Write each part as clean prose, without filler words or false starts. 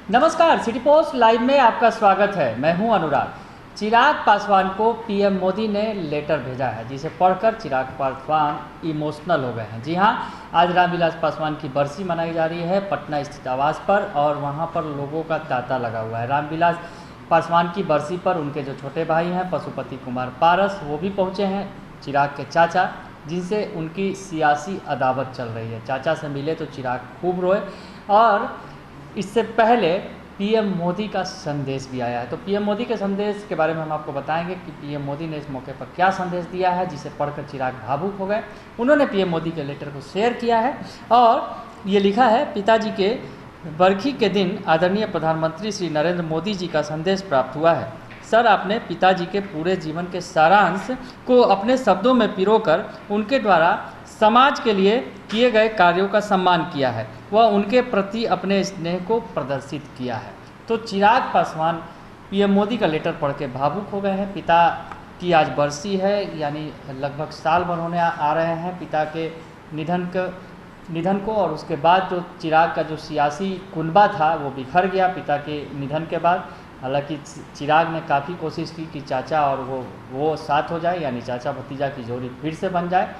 नमस्कार, city post live में आपका स्वागत है। मैं हूं अनुराग। चिराग पासवान को पीएम मोदी ने लेटर भेजा है, जिसे पढ़कर चिराग पासवान इमोशनल हो गए हैं। जी हां, आज रामविलास पासवान की बरसी मनाई जा रही है पटना स्थित आवास पर, और वहां पर लोगों का तांता लगा हुआ है। रामविलास पासवान की बरसी पर उनके जो छोटे भाई हैं पशुपति कुमार पारस, वो भी पहुँचे हैं। चिराग के चाचा, जिनसे उनकी सियासी अदावत चल रही है, चाचा से मिले तो चिराग खूब रोए। और इससे पहले पीएम मोदी का संदेश भी आया है, तो पीएम मोदी के संदेश के बारे में हम आपको बताएंगे कि पीएम मोदी ने इस मौके पर क्या संदेश दिया है, जिसे पढ़कर चिराग भावुक हो गए। उन्होंने पीएम मोदी के लेटर को शेयर किया है और ये लिखा है, पिताजी के बरखी के दिन आदरणीय प्रधानमंत्री श्री नरेंद्र मोदी जी का संदेश प्राप्त हुआ है। सर, आपने पिताजी के पूरे जीवन के सारांश को अपने शब्दों में पिरोकर उनके द्वारा समाज के लिए किए गए कार्यों का सम्मान किया है, वह उनके प्रति अपने स्नेह को प्रदर्शित किया है। तो चिराग पासवान पीएम मोदी का लेटर पढ़ के भावुक हो गए हैं। पिता की आज बरसी है, यानी लगभग साल भर होने आ रहे हैं पिता के निधन को, और उसके बाद जो चिराग का जो सियासी कुनबा था वो बिखर गया पिता के निधन के बाद। हालांकि चिराग ने काफ़ी कोशिश की कि चाचा और वो साथ हो जाए, यानी चाचा भतीजा की जोड़ी फिर से बन जाए।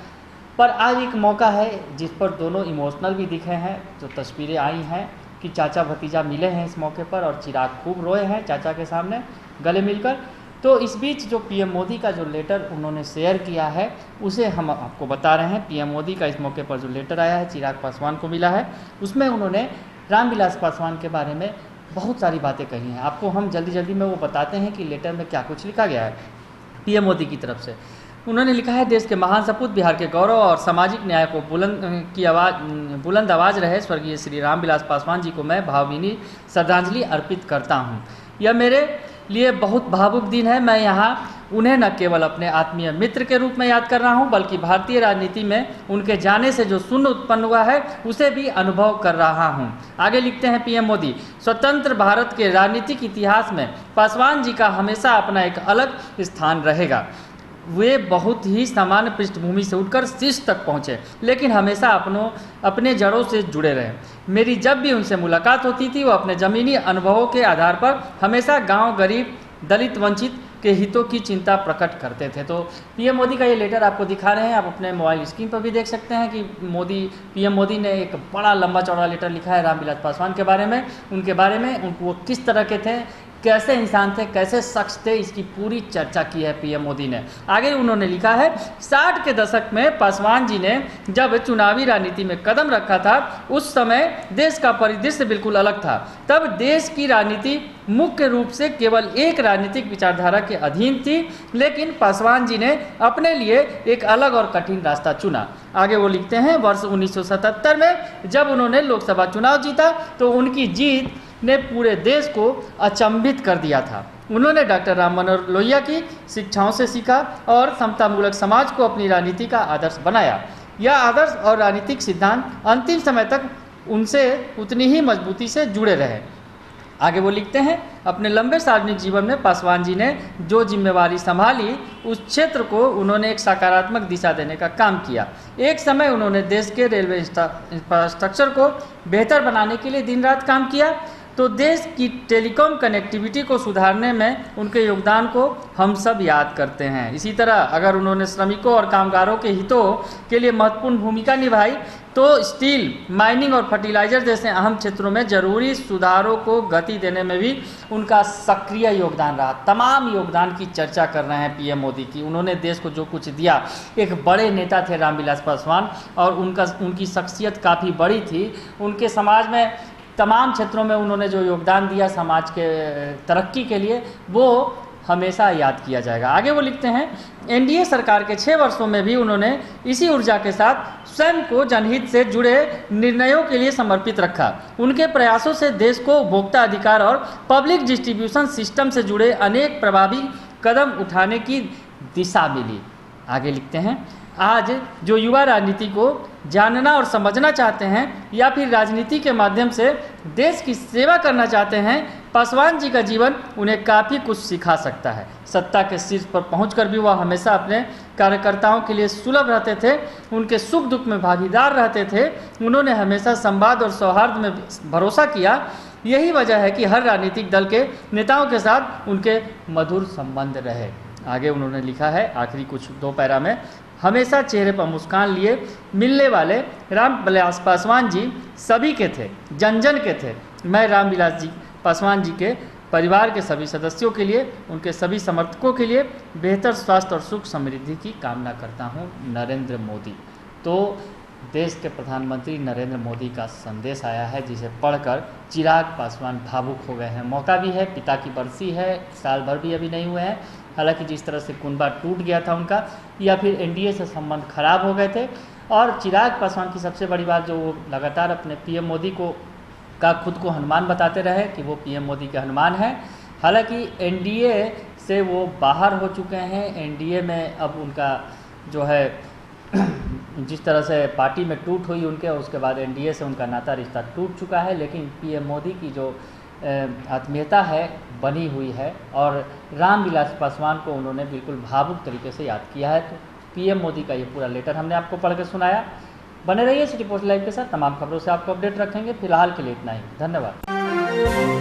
पर आज एक मौका है जिस पर दोनों इमोशनल भी दिखे हैं। जो तस्वीरें आई हैं कि चाचा भतीजा मिले हैं इस मौके पर, और चिराग खूब रोए हैं चाचा के सामने गले मिलकर। तो इस बीच जो पीएम मोदी का जो लेटर उन्होंने शेयर किया है उसे हम आपको बता रहे हैं। पीएम मोदी का इस मौके पर जो लेटर आया है चिराग पासवान को मिला है, उसमें उन्होंने रामविलास पासवान के बारे में बहुत सारी बातें कही हैं। आपको हम जल्दी में वो बताते हैं कि लेटर में क्या कुछ लिखा गया है पीएम मोदी की तरफ से। उन्होंने लिखा है, देश के महान सपूत, बिहार के गौरव और सामाजिक न्याय को बुलंद आवाज़ रहे स्वर्गीय श्री रामविलास पासवान जी को मैं भावभीनी श्रद्धांजलि अर्पित करता हूँ। यह मेरे लिए बहुत भावुक दिन है। मैं यहाँ उन्हें न केवल अपने आत्मीय मित्र के रूप में याद कर रहा हूँ, बल्कि भारतीय राजनीति में उनके जाने से जो शून्य उत्पन्न हुआ है उसे भी अनुभव कर रहा हूँ। आगे लिखते हैं पीएम मोदी, स्वतंत्र भारत के राजनीतिक इतिहास में पासवान जी का हमेशा अपना एक अलग स्थान रहेगा। वे बहुत ही सामान्य पृष्ठभूमि से उठकर शीर्ष तक पहुँचे, लेकिन हमेशा अपने जड़ों से जुड़े रहे। मेरी जब भी उनसे मुलाकात होती थी, वो अपने ज़मीनी अनुभवों के आधार पर हमेशा गांव, गरीब, दलित, वंचित के हितों की चिंता प्रकट करते थे। तो पीएम मोदी का ये लेटर आपको दिखा रहे हैं, आप अपने मोबाइल स्क्रीन पर भी देख सकते हैं कि पीएम मोदी ने एक बड़ा लंबा चौड़ा लेटर लिखा है रामविलास पासवान के बारे में, उनके बारे में, वो किस तरह के थे, कैसे इंसान थे, कैसे शख्स थे, इसकी पूरी चर्चा की है पीएम मोदी ने। आगे उन्होंने लिखा है, 60 के दशक में पासवान जी ने जब चुनावी राजनीति में कदम रखा था, उस समय देश का परिदृश्य बिल्कुल अलग था। तब देश की राजनीति मुख्य रूप से केवल एक राजनीतिक विचारधारा के अधीन थी, लेकिन पासवान जी ने अपने लिए एक अलग और कठिन रास्ता चुना। आगे वो लिखते हैं, वर्ष 1977 में जब उन्होंने लोकसभा चुनाव जीता तो उनकी जीत ने पूरे देश को अचंभित कर दिया था। उन्होंने डॉक्टर राम मनोहर लोहिया की शिक्षाओं से सीखा और समतामूलक समाज को अपनी राजनीति का आदर्श बनाया। यह आदर्श और राजनीतिक सिद्धांत अंतिम समय तक उनसे उतनी ही मजबूती से जुड़े रहे। आगे वो लिखते हैं, अपने लंबे सार्वजनिक जीवन में पासवान जी ने जो जिम्मेवारी संभाली, उस क्षेत्र को उन्होंने एक सकारात्मक दिशा देने का काम किया। एक समय उन्होंने देश के रेलवे इंफ्रास्ट्रक्चर को बेहतर बनाने के लिए दिन रात काम किया। तो देश की टेलीकॉम कनेक्टिविटी को सुधारने में उनके योगदान को हम सब याद करते हैं। इसी तरह अगर उन्होंने श्रमिकों और कामगारों के हितों के लिए महत्वपूर्ण भूमिका निभाई, तो स्टील, माइनिंग और फर्टिलाइजर जैसे अहम क्षेत्रों में जरूरी सुधारों को गति देने में भी उनका सक्रिय योगदान रहा। तमाम योगदान की चर्चा कर रहे हैं पीएम मोदी की। उन्होंने देश को जो कुछ दिया, एक बड़े नेता थे रामविलास पासवान, और उनकी शख्सियत काफ़ी बड़ी थी। उनके समाज में तमाम क्षेत्रों में उन्होंने जो योगदान दिया समाज के तरक्की के लिए, वो हमेशा याद किया जाएगा। आगे वो लिखते हैं, एनडीए सरकार के 6 वर्षों में भी उन्होंने इसी ऊर्जा के साथ स्वयं को जनहित से जुड़े निर्णयों के लिए समर्पित रखा। उनके प्रयासों से देश को उपभोक्ता अधिकार और पब्लिक डिस्ट्रीब्यूशन सिस्टम से जुड़े अनेक प्रभावी कदम उठाने की दिशा मिली। आगे लिखते हैं, आज जो युवा राजनीति को जानना और समझना चाहते हैं या फिर राजनीति के माध्यम से देश की सेवा करना चाहते हैं, पासवान जी का जीवन उन्हें काफ़ी कुछ सिखा सकता है। सत्ता के शीर्ष पर पहुंचकर भी वह हमेशा अपने कार्यकर्ताओं के लिए सुलभ रहते थे, उनके सुख दुख में भागीदार रहते थे। उन्होंने हमेशा संवाद और सौहार्द में भरोसा किया। यही वजह है कि हर राजनीतिक दल के नेताओं के साथ उनके मधुर संबंध रहे। आगे उन्होंने लिखा है आखिरी कुछ 2 पैरा में, हमेशा चेहरे पर मुस्कान लिए मिलने वाले रामविलास पासवान जी सभी के थे, जन जन के थे। मैं रामविलास जी पासवान जी के परिवार के सभी सदस्यों के लिए, उनके सभी समर्थकों के लिए बेहतर स्वास्थ्य और सुख समृद्धि की कामना करता हूं। नरेंद्र मोदी। तो देश के प्रधानमंत्री नरेंद्र मोदी का संदेश आया है, जिसे पढ़कर चिराग पासवान भावुक हो गए हैं। मौका भी है, पिता की बरसी है, साल भर भी अभी नहीं हुए हैं। हालांकि जिस तरह से कुनबा टूट गया था उनका, या फिर एनडीए से संबंध खराब हो गए थे, और चिराग पासवान की सबसे बड़ी बात जो वो लगातार अपने पीएम मोदी का खुद को हनुमान बताते रहे कि वो पीएम मोदी के हनुमान हैं। हालांकि एनडीए से वो बाहर हो चुके हैं। एनडीए में अब उनका जो है जिस तरह से पार्टी में टूट हुई उनके, उसके बाद एनडीए से उनका नाता रिश्ता टूट चुका है, लेकिन पीएम मोदी की जो आत्मीयता है बनी हुई है, और रामविलास पासवान को उन्होंने बिल्कुल भावुक तरीके से याद किया है। तो पीएम मोदी का ये पूरा लेटर हमने आपको पढ़ के सुनाया। बने रहिए सिटी पोस्ट लाइव के साथ, तमाम खबरों से आपको अपडेट रखेंगे। फिलहाल के लिए इतना ही, धन्यवाद।